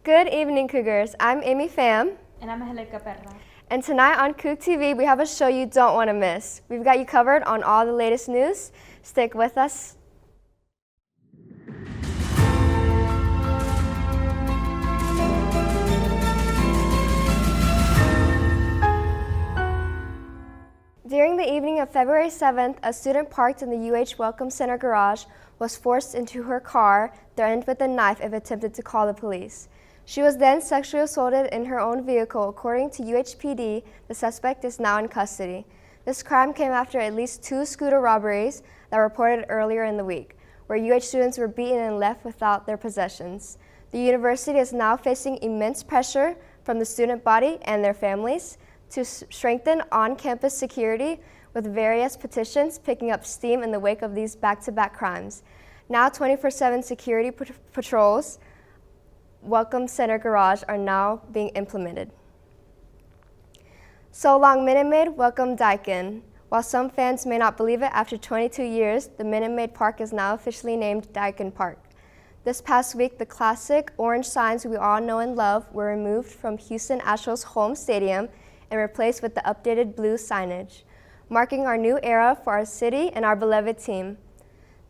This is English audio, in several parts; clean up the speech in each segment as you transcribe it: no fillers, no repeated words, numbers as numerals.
Good evening, Cougars. I'm Amy Pham. And I'm Angelica Perla. And tonight on CoogTV, we have a show you don't want to miss. We've got you covered on all the latest news. Stick with us. During the evening of February 7th, a student parked in the UH Welcome Center garage was forced into her car, threatened with a knife if attempted to call the police. She was then sexually assaulted in her own vehicle. According to UHPD, the suspect is now in custody. This crime came after at least 2 scooter robberies that were reported earlier in the week, where UH students were beaten and left without their possessions. The university is now facing immense pressure from the student body and their families to strengthen on-campus security, with various petitions picking up steam in the wake of these back-to-back crimes. Now 24/7 security patrols Welcome Center garage are now being implemented. So long Minute Maid, welcome Daikin. While some fans may not believe it, after 22 years, the Minute Maid Park is now officially named Daikin Park. This past week, the classic orange signs we all know and love were removed from Houston Astros home stadium and replaced with the updated blue signage, marking our new era for our city and our beloved team.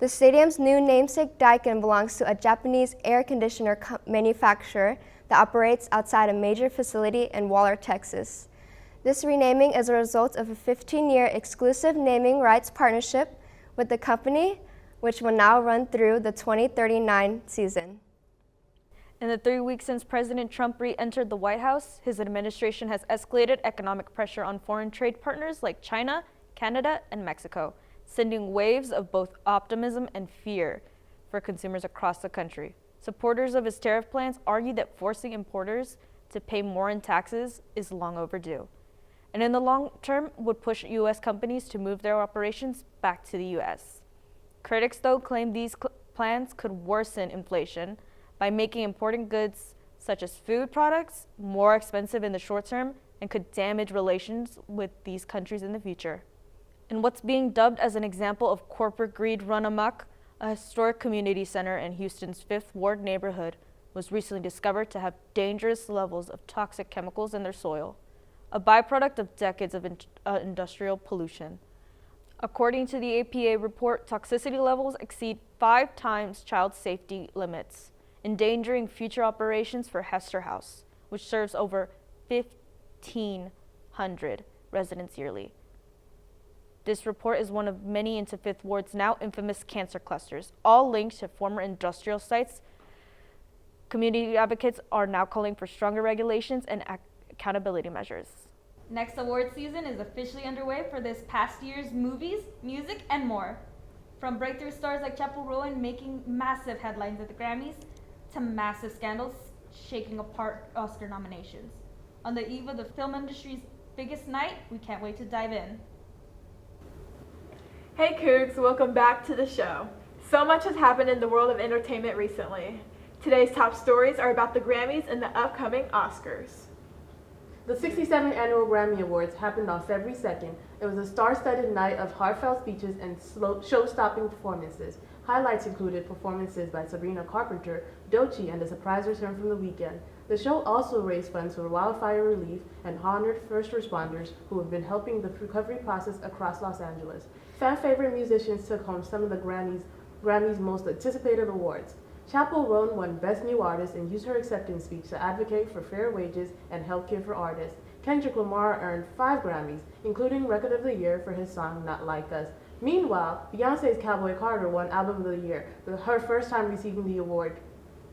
The stadium's new namesake Daikin belongs to a Japanese air conditioner manufacturer that operates outside a major facility in Waller, Texas. This renaming is a result of a 15-year exclusive naming rights partnership with the company, which will now run through the 2039 season. In the 3 weeks since President Trump re-entered the White House, his administration has escalated economic pressure on foreign trade partners like China, Canada, and Mexico, sending waves of both optimism and fear for consumers across the country. Supporters of his tariff plans argue that forcing importers to pay more in taxes is long overdue, and in the long term would push U.S. companies to move their operations back to the U.S. Critics, though, claim these plans could worsen inflation by making imported goods such as food products more expensive in the short term and could damage relations with these countries in the future. In what's being dubbed as an example of corporate greed run amok, a historic community center in Houston's 5th Ward neighborhood was recently discovered to have dangerous levels of toxic chemicals in their soil, a byproduct of decades of industrial pollution. According to the APA report, toxicity levels exceed 5 times child safety limits, endangering future operations for Hester House, which serves over 1,500 residents yearly. This report is one of many into 5th Ward's now infamous cancer clusters, all linked to former industrial sites. Community advocates are now calling for stronger regulations and accountability measures. Next award season is officially underway for this past year's movies, music, and more. From breakthrough stars like Chappell Rowan making massive headlines at the Grammys, to massive scandals shaking apart Oscar nominations. On the eve of the film industry's biggest night, we can't wait to dive in. Hey Cougs, welcome back to the show. So much has happened in the world of entertainment recently. Today's top stories are about the Grammys and the upcoming Oscars. The 67th Annual Grammy Awards happened on February 2nd. It was a star-studded night of heartfelt speeches and show-stopping performances. Highlights included performances by Sabrina Carpenter, Doechii, and a surprise return from The Weeknd. The show also raised funds for wildfire relief and honored first responders who have been helping the recovery process across Los Angeles. Fan favorite musicians took home some of the Grammy's most anticipated awards. Chappell Roan won Best New Artist and used her acceptance speech to advocate for fair wages and healthcare for artists. Kendrick Lamar earned 5 Grammys, including Record of the Year for his song Not Like Us. Meanwhile, Beyonce's Cowboy Carter won Album of the Year, her first time receiving the award.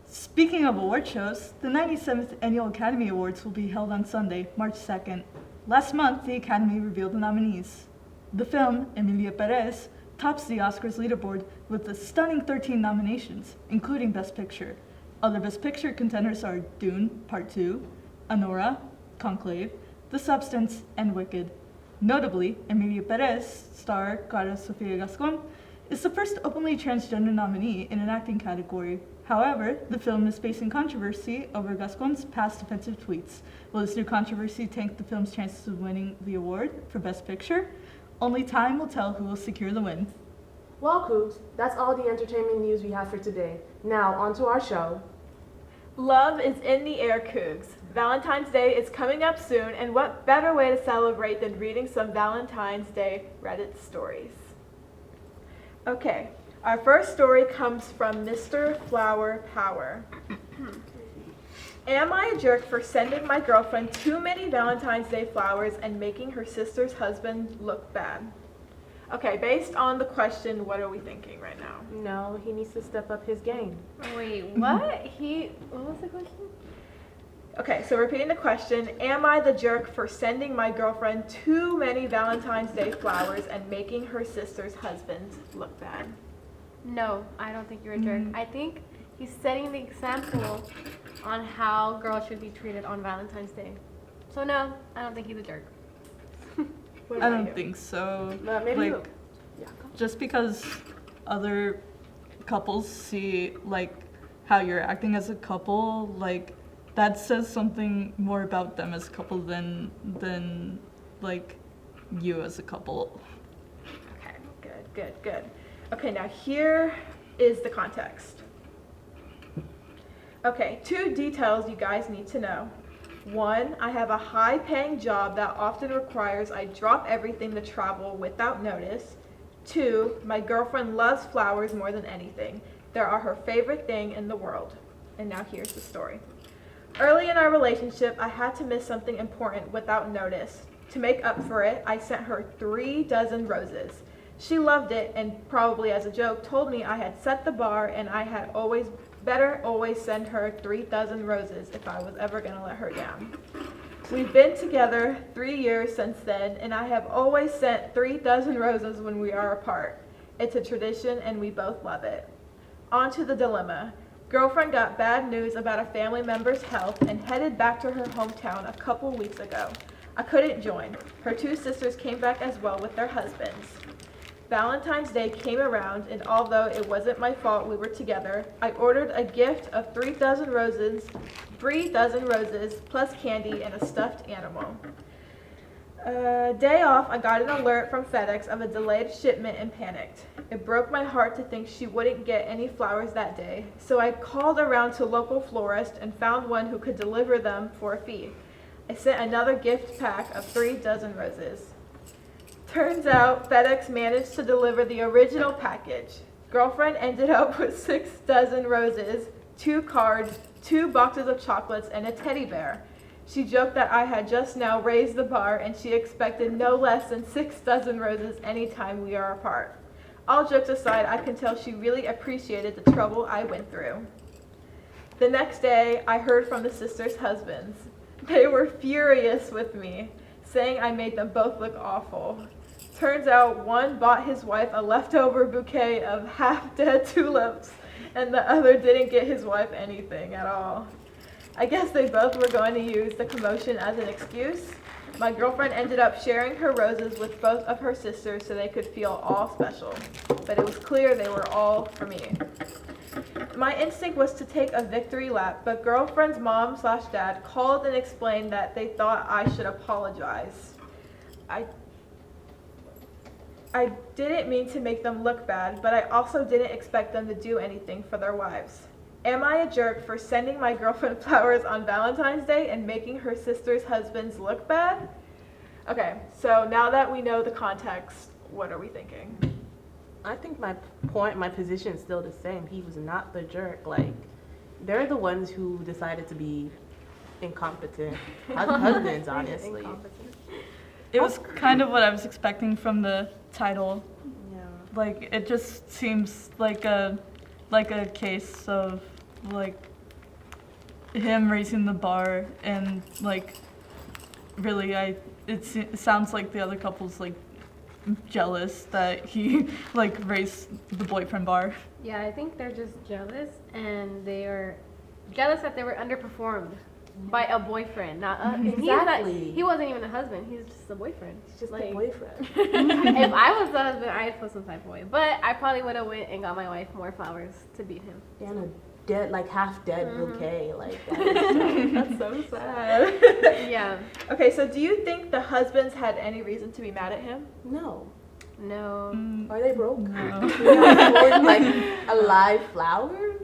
Speaking of award shows, the 97th Annual Academy Awards will be held on Sunday, March 2nd. Last month, the Academy revealed the nominees. The film, Emilia Perez, tops the Oscars leaderboard with a stunning 13 nominations, including Best Picture. Other Best Picture contenders are Dune, Part 2, Anora, Conclave, The Substance, and Wicked. Notably, Emilia Perez, star Cara Sofia Gascon, is the first openly transgender nominee in an acting category. However, the film is facing controversy over Gascon's past offensive tweets. Will this new controversy tank the film's chances of winning the award for Best Picture? Only time will tell who will secure the win. Well, Cougs, that's all the entertainment news we have for today. Now, on to our show. Love is in the air, Cougs. Valentine's Day is coming up soon, and what better way to celebrate than reading some Valentine's Day Reddit stories? Okay, our first story comes from Mr. Flower Power. Am I a jerk for sending my girlfriend too many Valentine's Day flowers and making her sister's husband look bad? Okay, based on the question, what are we thinking right now? No, he needs to step up his game. Wait, what? What was the question? Okay, so repeating the question, am I the jerk for sending my girlfriend too many Valentine's Day flowers and making her sister's husband look bad? No, I don't think you're a jerk. I think he's setting the example on how girls should be treated on Valentine's Day. So no, I don't think he's a jerk. What I about don't you? think so. Maybe like, you. Yeah, go. just because other couples see like how you're acting as a couple, like that says something more about them as a couple than like you as a couple. Okay, good. Okay, now here is the context. Okay, 2 details you guys need to know. 1, I have a high-paying job that often requires I drop everything to travel without notice. 2, my girlfriend loves flowers more than anything. They are her favorite thing in the world. And now here's the story. Early in our relationship, I had to miss something important without notice. To make up for it, I sent her 3 dozen roses. She loved it and probably as a joke told me I had set the bar and I had better always send her 3 dozen roses if I was ever going to let her down. We've been together 3 years since then, and I have always sent 3 dozen roses when we are apart. It's a tradition, and we both love it. On to the dilemma. Girlfriend got bad news about a family member's health and headed back to her hometown a couple weeks ago. I couldn't join. Her 2 sisters came back as well with their husbands. Valentine's Day came around, and although it wasn't my fault we were together, I ordered a gift of 3 dozen roses plus candy and a stuffed animal. Day off, I got an alert from FedEx of a delayed shipment and panicked. It broke my heart to think she wouldn't get any flowers that day, so I called around to local florists and found one who could deliver them for a fee. I sent another gift pack of 3 dozen roses. Turns out FedEx managed to deliver the original package. Girlfriend ended up with 6 dozen roses, 2 cards, 2 boxes of chocolates, and a teddy bear. She joked that I had just now raised the bar and she expected no less than 6 dozen roses anytime we are apart. All jokes aside, I can tell she really appreciated the trouble I went through. The next day, I heard from the sisters' husbands. They were furious with me, saying I made them both look awful. Turns out one bought his wife a leftover bouquet of half-dead tulips, and the other didn't get his wife anything at all. I guess they both were going to use the commotion as an excuse. My girlfriend ended up sharing her roses with both of her sisters so they could feel all special, but it was clear they were all for me. My instinct was to take a victory lap, but girlfriend's mom/dad called and explained that they thought I should apologize. I didn't mean to make them look bad, but I also didn't expect them to do anything for their wives. Am I a jerk for sending my girlfriend flowers on Valentine's Day and making her sister's husbands look bad? Okay, so now that we know the context, what are we thinking? I think my position is still the same. He was not the jerk. Like, they're the ones who decided to be incompetent husbands, honestly. It was kind of what I was expecting from the title. Yeah. Like, it just seems like a case of like him raising the bar, and like really it sounds like the other couple's like jealous that he like raised the boyfriend bar. Yeah, I think they're just jealous, and they are jealous that they were underperformed by a boyfriend, not us. Exactly. He wasn't even a husband. He's just a boyfriend. He's just like, a boyfriend. If I was the husband, I'd feel some type of way. But I probably would have went and got my wife more flowers to beat him. And half dead bouquet. Like, That's so sad. Yeah. Okay, so do you think the husbands had any reason to be mad at him? no. No. Are they broke? No. They afford, like a live flower?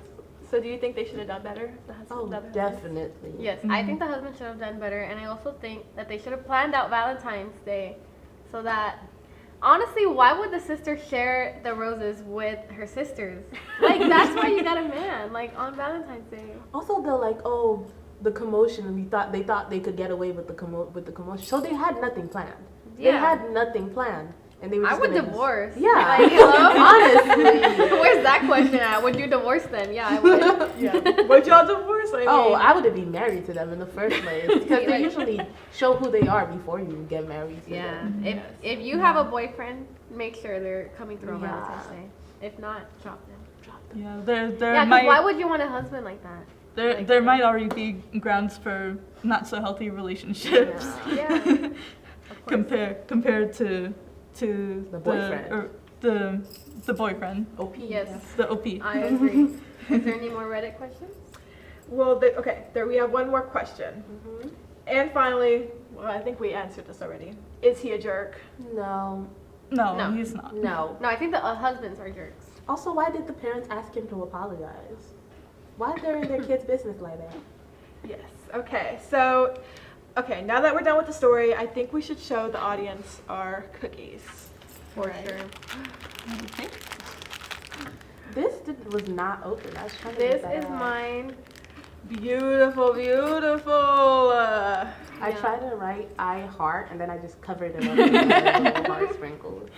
So do you think they should have done better? Oh, definitely. Yes, I think the husband should have done better, and I also think that they should have planned out Valentine's Day so that, honestly, why would the sister share the roses with her sisters? Like, that's why you got a man, like, on Valentine's Day. Also, they're like, oh, the commotion. They thought they could get away with the commotion. So they had nothing planned. They had nothing planned. And they were I just would gonna divorce. Yeah. Like, hello? Honestly. Where's that question at? Would you divorce them? Yeah, I would. Yeah. Would y'all divorce? I mean, I would be married to them in the first place because they usually show who they are before you get married to them. If you have a boyfriend, make sure they're coming through on Valentine's Day. If not, drop them. Yeah, there Yeah, 'cause why would you want a husband like that? there might already be grounds for not so healthy relationships. Yeah. compared to The boyfriend. The boyfriend. OP. Yes. The OP. I agree. Is there any more Reddit questions? well, there we have one more question. And finally, well, I think we answered this already. Is he a jerk? No. No, he's not. No. No, I think the husbands are jerks. Also, why did the parents ask him to apologize? Why they're in their kids' business like that? Yes. Okay. So, now that we're done with the story, I think we should show the audience our cookies. For sure. Okay. This was not open. I was trying to This get that is out. mine. Beautiful, beautiful. I tried to write I heart and then I just covered it up with little heart sprinkles.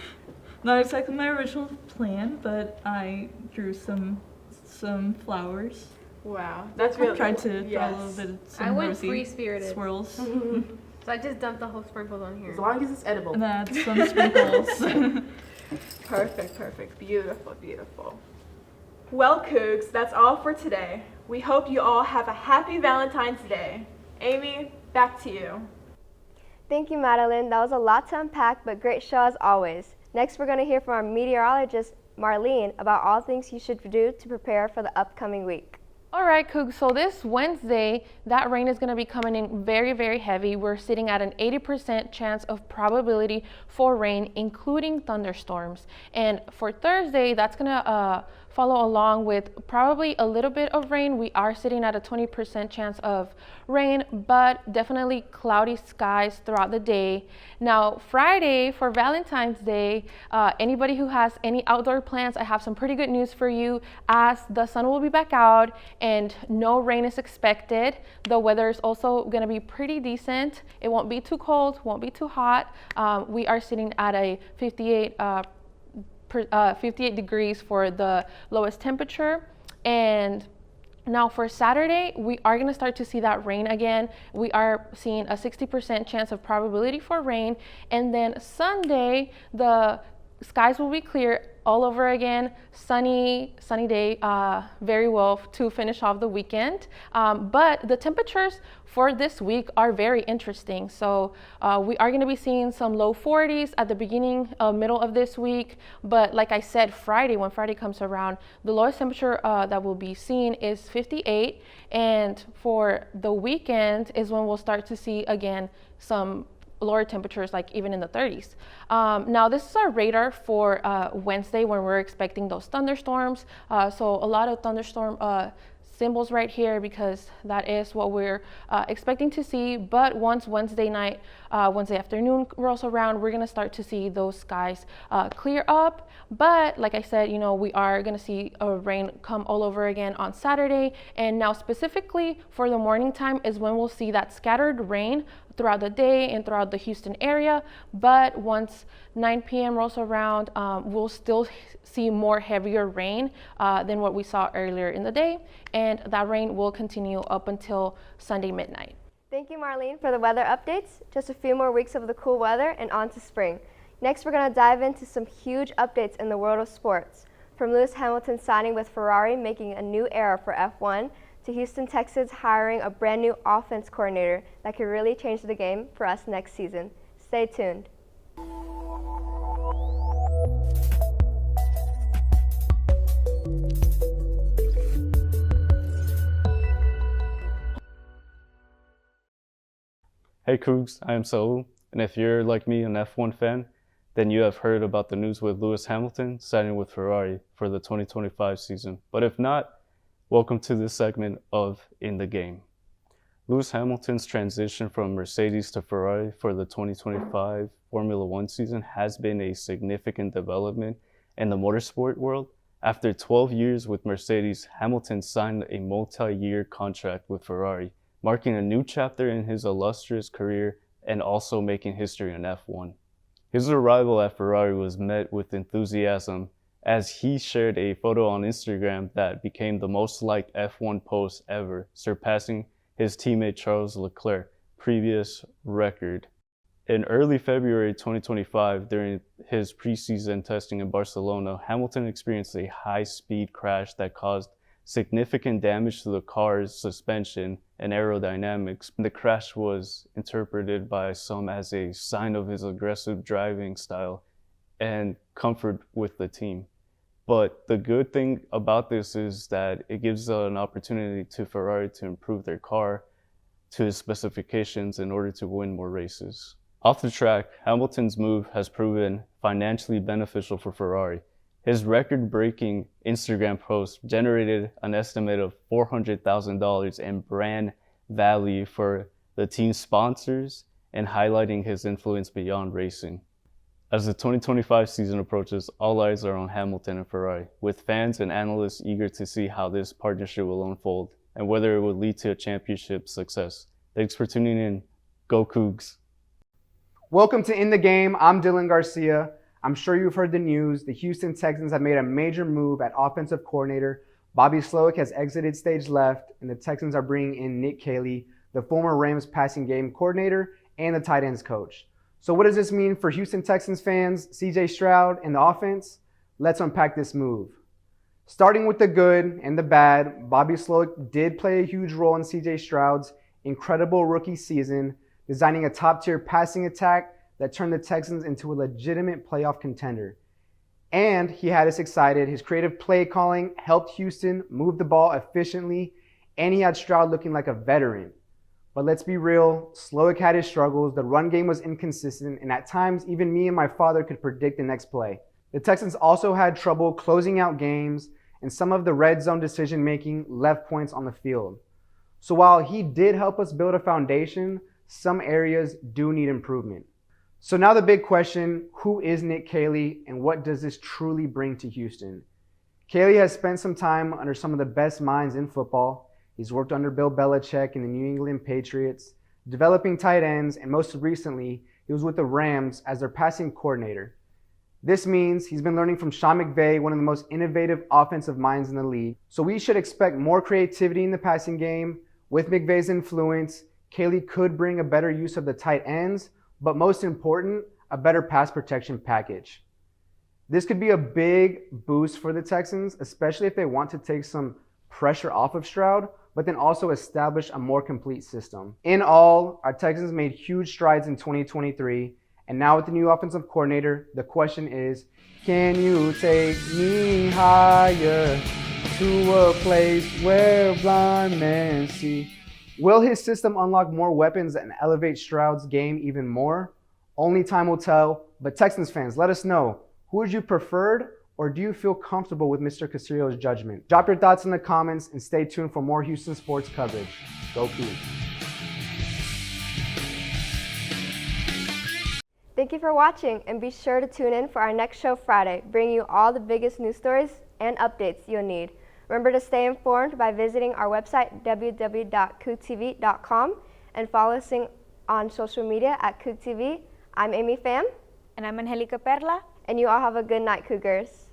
Not exactly my original plan, but I drew some flowers. Wow, that's I really tried to cool. draw a little bit of some I went rosy free-spirited. swirls. So I just dumped the whole sprinkles on here. As long as it's edible. And then add some sprinkles. Perfect. Beautiful, beautiful. Well, Cougs, that's all for today. We hope you all have a happy Valentine's Day. Amy, back to you. Thank you, Madeline. That was a lot to unpack, but great show as always. Next, we're going to hear from our meteorologist, Marlene, about all things you should do to prepare for the upcoming week. All right, Coog, so this Wednesday, that rain is going to be coming in very, very heavy. We're sitting at an 80% chance of probability for rain, including thunderstorms. And for Thursday, that's going to follow along with probably a little bit of rain. We are sitting at a 20% chance of rain, but definitely cloudy skies throughout the day. Now, Friday for Valentine's Day, anybody who has any outdoor plans, I have some pretty good news for you, as the sun will be back out and no rain is expected. The weather is also going to be pretty decent. It won't be too cold, won't be too hot. We are sitting at a 58 degrees for the lowest temperature. And now for Saturday, we are going to start to see that rain again. We are seeing a 60% chance of probability for rain. And then Sunday, the skies will be clear all over again. Sunny day, very well to finish off the weekend. But the temperatures for this week are very interesting. So we are going to be seeing some low 40s at the middle of this week. But like I said, when Friday comes around, the lowest temperature that we'll be seeing is 58. And for the weekend is when we'll start to see again some lower temperatures, like even in the 30s. Now this is our radar for Wednesday, when we're expecting those thunderstorms. So a lot of thunderstorm symbols right here, because that is what we're expecting to see. But once Wednesday afternoon rolls around, we're going to start to see those skies clear up. But like I said, we are going to see rain come all over again on Saturday. And now specifically for the morning time is when we'll see that scattered rain throughout the day and throughout the Houston area. But once 9 p.m. rolls around, we'll still see more heavier rain than what we saw earlier in the day. And that rain will continue up until Sunday midnight. Thank you, Marlene, for the weather updates. Just a few more weeks of the cool weather and on to spring. Next, we're going to dive into some huge updates in the world of sports. From Lewis Hamilton signing with Ferrari, making a new era for F1, to Houston Texans hiring a brand new offense coordinator that could really change the game for us next season. Stay tuned. Hey Cougs, I am Saul, and if you're like me, an F1 fan, then you have heard about the news with Lewis Hamilton signing with Ferrari for the 2025 season. But if not, Welcome to this segment of In the Game. Lewis Hamilton's transition from Mercedes to Ferrari for the 2025 Formula One season has been a significant development in the motorsport world. After 12 years with Mercedes, Hamilton signed a multi-year contract with Ferrari, marking a new chapter in his illustrious career and also making history in F1. His arrival at Ferrari was met with enthusiasm as he shared a photo on Instagram that became the most liked F1 post ever, surpassing his teammate Charles Leclerc's previous record. In early February 2025, during his preseason testing in Barcelona, Hamilton experienced a high-speed crash that caused significant damage to the car's suspension and aerodynamics. The crash was interpreted by some as a sign of his aggressive driving style and comfort with the team. But the good thing about this is that it gives an opportunity to Ferrari to improve their car to its specifications in order to win more races. Off the track, Hamilton's move has proven financially beneficial for Ferrari. His record-breaking Instagram post generated an estimate of $400,000 in brand value for the team's sponsors and highlighting his influence beyond racing. As the 2025 season approaches, all eyes are on Hamilton and Ferrari, with fans and analysts eager to see how this partnership will unfold and whether it will lead to a championship success. Thanks for tuning in. Go Cougs! Welcome to In the Game. I'm Dylan Garcia. I'm sure you've heard the news. The Houston Texans have made a major move at offensive coordinator. Bobby Slowick has exited stage left, and the Texans are bringing in Nick Caley, the former Rams passing game coordinator and the tight ends coach. So what does this mean for Houston Texans fans, CJ Stroud, and the offense? Let's unpack this move. Starting with the good and the bad, Bobby Slowick did play a huge role in CJ Stroud's incredible rookie season, designing a top-tier passing attack that turned the Texans into a legitimate playoff contender. And he had us excited. His creative play calling helped Houston move the ball efficiently, and he had Stroud looking like a veteran. But let's be real, Slowick had his struggles. The run game was inconsistent, and at times, even me and my father could predict the next play. The Texans also had trouble closing out games, and some of the red zone decision-making left points on the field. So while he did help us build a foundation, some areas do need improvement. So now the big question, who is Nick Caley, and what does this truly bring to Houston? Caley has spent some time under some of the best minds in football. He's worked under Bill Belichick in the New England Patriots, developing tight ends, and most recently, he was with the Rams as their passing coordinator. This means he's been learning from Sean McVay, one of the most innovative offensive minds in the league. So we should expect more creativity in the passing game. With McVay's influence, Caley could bring a better use of the tight ends, but most important, a better pass protection package. This could be a big boost for the Texans, especially if they want to take some pressure off of Stroud, but then also establish a more complete system. In all, our Texans made huge strides in 2023, and now with the new offensive coordinator, the question is, can you take me higher to a place where blind men see? Will his system unlock more weapons and elevate Stroud's game even more? Only time will tell, but Texans fans, let us know. Who would you preferred, or do you feel comfortable with Mr. Castillo's judgment? Drop your thoughts in the comments and stay tuned for more Houston sports coverage. Go Cougs! Thank you for watching, and be sure to tune in for our next show Friday, bringing you all the biggest news stories and updates you'll need. Remember to stay informed by visiting our website, www.CoogTV.com, and follow us on social media at CoogTV. I'm Amy Pham. And I'm Angelica Perla. And you all have a good night, Cougars.